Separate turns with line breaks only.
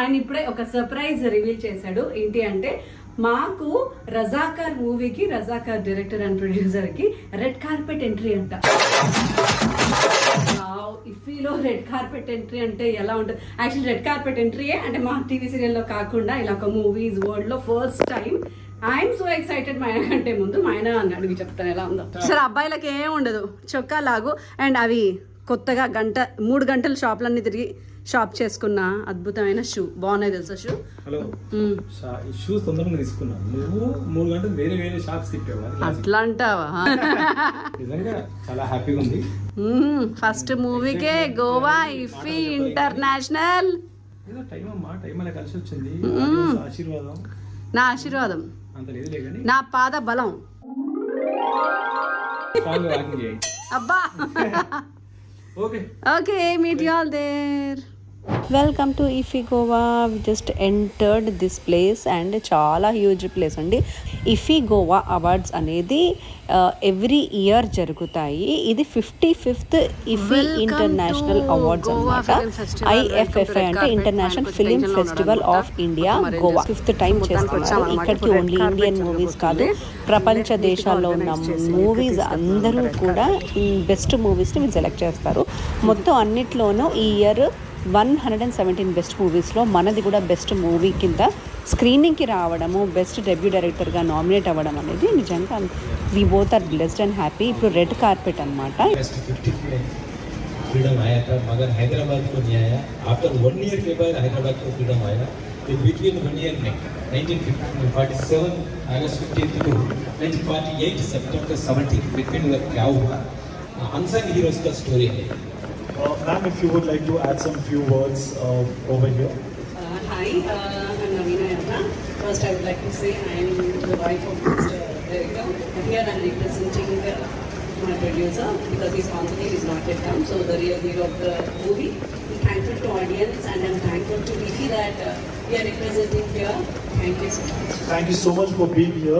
ఆయన ఇప్పుడే ఒక సర్ప్రైజ్ రివీల్ చేశాడు. ఏంటి అంటే మాకు రజాకార్ మూవీకి రజాకార్ డైరెక్టర్ అండ్ ప్రొడ్యూసర్ కి రెడ్ కార్పెట్ ఎంట్రీ అంట. ఇఫీలో రెడ్ కార్పెట్ ఎంట్రీ అంటే ఎలా ఉంటుంది? యాక్చువల్లీ రెడ్ కార్పెట్ ఎంట్రీయే అంటే మా టీవీ సీరియల్లో కాకుండా ఇలా ఒక మూవీస్ వరల్డ్ లో first time. I'm so excited. మా ఆయన కంటే ముందు మా ఆయన అని అడిగి చెప్తాను ఎలా ఉందో. సరే అబ్బాయిలకి ఏం ఉండదు, చొక్కా లాగు అండ్ అవి కొత్తగా 3 గంటలు షాప్లన్నీ తిరిగి షాప్ చేసుకున్న అద్భుతమైన షూ. బాగున్నాయి తెలుసా షూ?
హలో, ఈ షూ తొందరగా తీసుకున్నాను. నువ్వు 3 గంటలు వేరే వేరే షాప్స్ తిప్పావు.
అట్లా అంటావా?
నిజంగా చాలా హ్యాపీగా ఉంది.
ఫస్ట్ మూవీకే గోవా ఇఫీ ఇంటర్నేషనల్.
ఏదో టైం అమ్మా, టైం అలా కలిసి వచ్చింది. ఆశీర్వాదం,
నా ఆశీర్వాదం,
అంత లేదులే కానీ
నా పాద బలం. అబ్బా okay, meet you all there. Welcome to IFFI Goa. We just entered this place and చాలా హ్యూజ్ ప్లేస్ అండి. ఇఫీ గోవా అవార్డ్స్ అనేది ఎవ్రీ ఇయర్ జరుగుతాయి. ఇది 55th ఇఫీ ఇంటర్నేషనల్ అవార్డ్స్ అన్నమాట. IFFI అంటే international film festival of India Goa 5th time చేస్తున్నారు. ఇక్కడికి only Indian movies కాదు, ప్రపంచ దేశాల్లో ఉన్న మూవీస్ అందరూ కూడా బెస్ట్ మూవీస్ని సెలెక్ట్ చేస్తారు. మొత్తం అన్నిట్లోనూ ఈ ఇయర్ 117 బెస్ట్ మూవీస్లో మనది కూడా బెస్ట్ మూవీ కింద స్క్రీనింగ్కి రావడము, బెస్ట్ డెబ్యూ డైరెక్టర్గా నామినేట్ అవ్వడం అనేది నిజంగా we both are blessed and happy. ఇప్పుడు రెడ్ కార్పెట్ అనమాట.
फ्रीडम आया था मगर हैदराबाद को नहीं आया. आफ्टर 1 year के बाद हैदराबाद को फ्रीडम आया. In between 1 year में 1947 August 15 to 1948 September 17 between में क्या हुआ? अनसंग हीरोज का स्टोरी है.
Ma'am, if you would like to add some few words over here.
Hi, I'm Navina Yatra. First, I would like to say I am the wife of Mr. Director. Here I am representing my producer because his sponsor is not yet come. So the real hero of the movie. I'm thankful to audience and I'm thankful to Vicky that we are representing here. Thank you so much.
Thank you so much for being here.